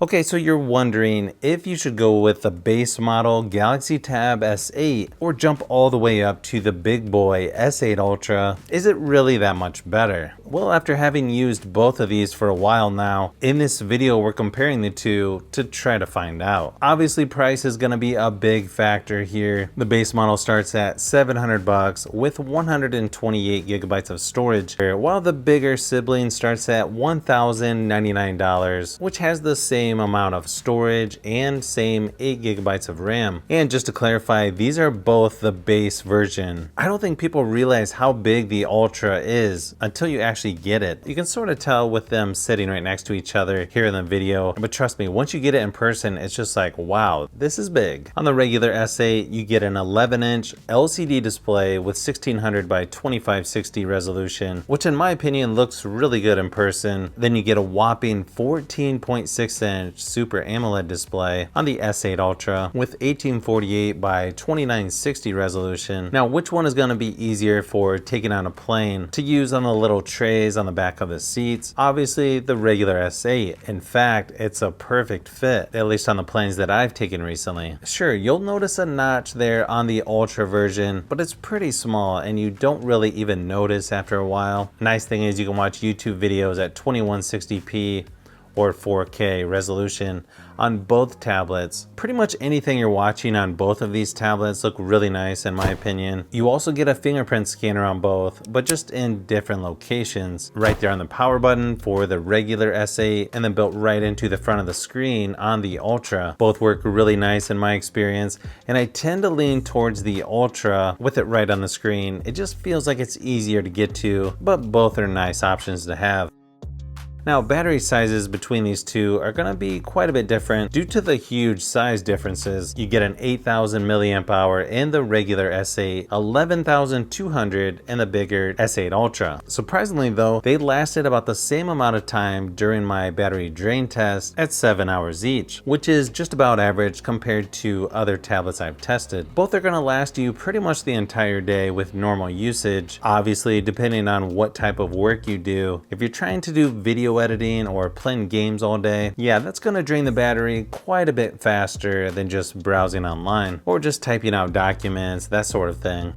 Okay, so you're wondering if you should go with the base model Galaxy Tab S8 or jump all the way up to the big boy S8 Ultra. Is it really that much better? Well, after having used both of these for a while now, in this video we're comparing the two to try to find out. Obviously price is going to be a big factor here. The base model starts at $700 with 128 gigabytes of storage, while the bigger sibling starts at $1,099, which has the same amount of storage and same 8 gigabytes of RAM. And just to clarify, these are both the base version. I don't think people realize how big the Ultra is until you actually get it. You can sort of tell with them sitting right next to each other here in the video, but trust me, once you get it in person, it's just like, wow, this is big. On the regular S8, you get an 11-inch LCD display with 1600 by 2560 resolution, which in my opinion looks really good in person. Then you get a whopping 14.6-inch Super AMOLED display on the S8 Ultra with 1848 by 2960 resolution. Now, which one is going to be easier for taking on a plane to use on the little trays on the back of the seats? Obviously, the regular S8. In fact, it's a perfect fit, at least on the planes that I've taken recently. Sure, you'll notice a notch there on the Ultra version, but it's pretty small and you don't really even notice after a while. Nice thing is you can watch YouTube videos at 2160p or 4K resolution on both tablets. Pretty much anything you're watching on both of these tablets look really nice in my opinion. You also get a fingerprint scanner on both, but just in different locations. Right there on the power button for the regular S8 and then built right into the front of the screen on the Ultra. Both work really nice in my experience, and I tend to lean towards the Ultra with it right on the screen. It just feels like it's easier to get to, but both are nice options to have. Now, battery sizes between these two are going to be quite a bit different due to the huge size differences. You get an 8,000 milliamp hour in the regular S8, 11,200 in the bigger S8 Ultra. Surprisingly though, they lasted about the same amount of time during my battery drain test at 7 hours each, which is just about average compared to other tablets I've tested. Both are going to last you pretty much the entire day with normal usage, obviously depending on what type of work you do. If you're trying to do video editing or playing games all day, yeah, that's going to drain the battery quite a bit faster than just browsing online or just typing out documents, that sort of thing.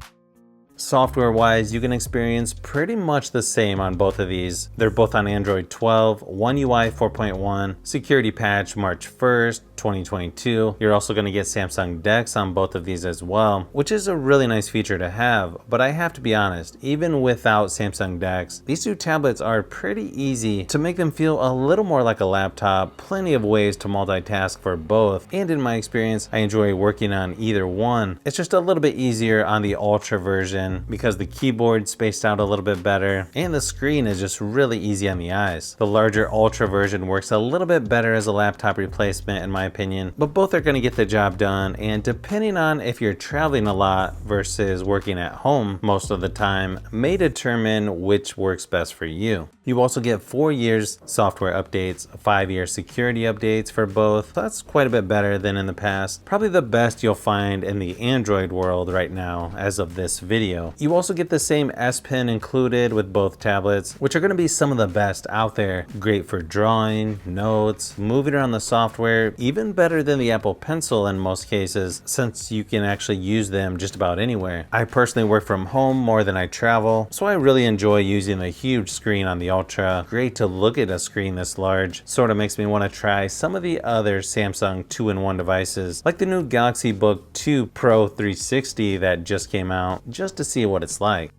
Software wise, you can experience pretty much the same on both of these. They're both on Android 12, One UI 4.1, security patch March 1st, 2022. You're also going to get Samsung DeX on both of these as well, which is a really nice feature to have. But I have to be honest, even without Samsung DeX, these two tablets are pretty easy to make them feel a little more like a laptop. Plenty of ways to multitask for both, and in my experience, I enjoy working on either one. It's just a little bit easier on the Ultra version because the keyboard's spaced out a little bit better and the screen is just really easy on the eyes. The larger Ultra version works a little bit better as a laptop replacement in my opinion, but both are going to get the job done, and depending on if you're traveling a lot versus working at home most of the time may determine which works best for you. You also get 4 years software updates, 5-year security updates for both. That's quite a bit better than in the past. Probably the best you'll find in the Android world right now as of this video. You also get the same S Pen included with both tablets, which are going to be some of the best out there. Great for drawing, notes, moving around the software, even better than the Apple Pencil in most cases, since you can actually use them just about anywhere. I personally work from home more than I travel, so I really enjoy using the huge screen on the Ultra. Great to look at a screen this large. Sort of makes me want to try some of the other Samsung 2-in-1 devices, like the new Galaxy Book 2 Pro 360 that just came out, just to see what it's like.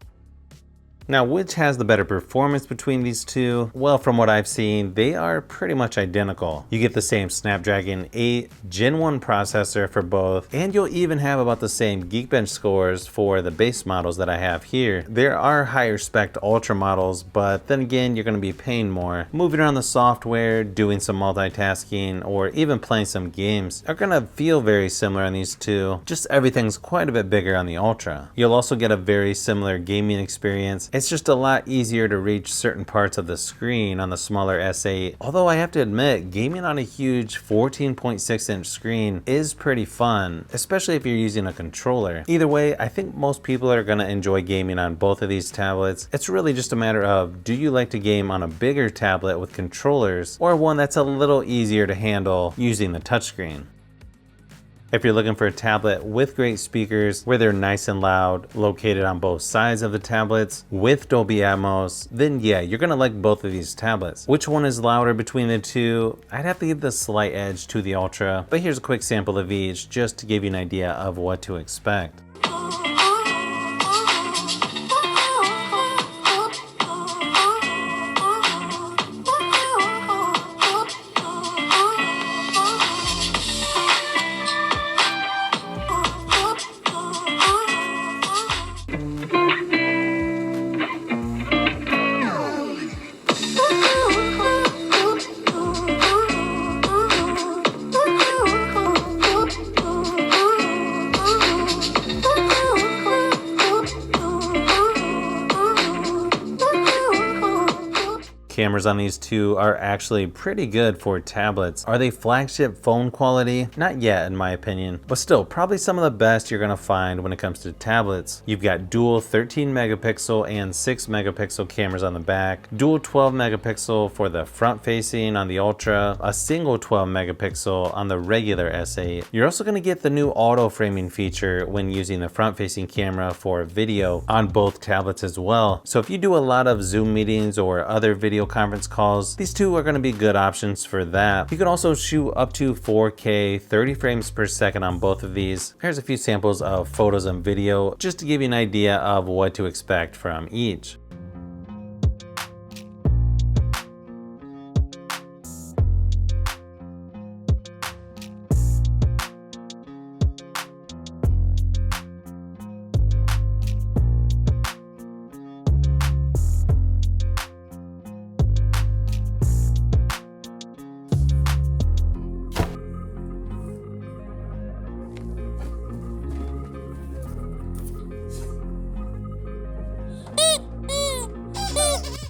Now, which has the better performance between these two? Well, from what I've seen, they are pretty much identical. You get the same Snapdragon 8 Gen 1 processor for both, and you'll even have about the same Geekbench scores for the base models that I have here. There are higher spec Ultra models, but then again, you're going to be paying more. Moving around the software, doing some multitasking, or even playing some games are going to feel very similar on these two. Just everything's quite a bit bigger on the Ultra. You'll also get a very similar gaming experience It's just a lot easier to reach certain parts of the screen on the smaller S8. Although I have to admit, gaming on a huge 14.6-inch screen is pretty fun, especially if you're using a controller. Either way, I think most people are going to enjoy gaming on both of these tablets. It's really just a matter of, do you like to game on a bigger tablet with controllers or one that's a little easier to handle using the touchscreen? If you're looking for a tablet with great speakers, where they're nice and loud, located on both sides of the tablets, with Dolby Atmos, then yeah, you're gonna like both of these tablets. Which one is louder between the two? I'd have to give the slight edge to the Ultra, but here's a quick sample of each just to give you an idea of what to expect. Cameras on these two are actually pretty good for tablets. Are they flagship phone quality? Not yet, in my opinion, but still probably some of the best you're gonna find when it comes to tablets. You've got dual 13 megapixel and 6 megapixel cameras on the back, dual 12 megapixel for the front facing on the Ultra, a single 12 megapixel on the regular S8. You're also gonna get the new auto framing feature when using the front facing camera for video on both tablets as well. So if you do a lot of Zoom meetings or other video conference calls, these two are going to be good options for that. You can also shoot up to 4K 30 frames per second on both of these. Here's a few samples of photos and video just to give you an idea of what to expect from each.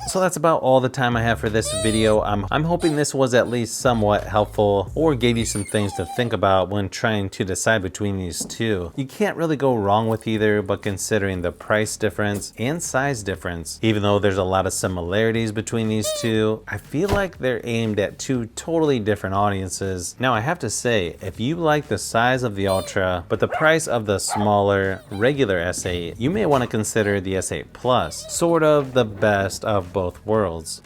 So that's about all the time I have for this video. I'm hoping this was at least somewhat helpful or gave you some things to think about when trying to decide between these two. You can't really go wrong with either, but considering the price difference and size difference, even though there's a lot of similarities between these two, I feel like they're aimed at two totally different audiences. Now I have to say, if you like the size of the Ultra, but the price of the smaller regular S8, you may want to consider the S8 Plus, sort of the best of both worlds.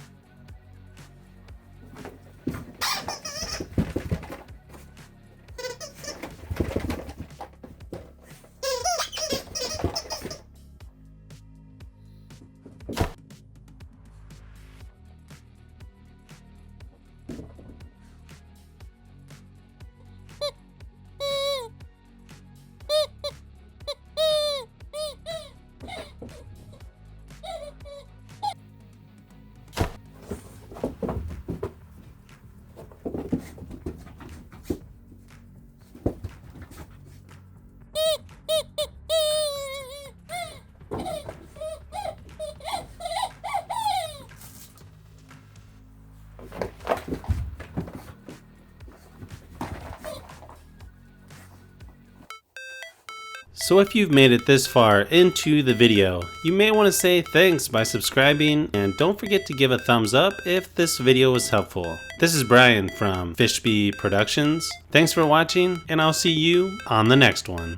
So if you've made it this far into the video, you may want to say thanks by subscribing, and don't forget to give a thumbs up if this video was helpful. This is Brian from Fishbee Productions. Thanks for watching, and I'll see you on the next one.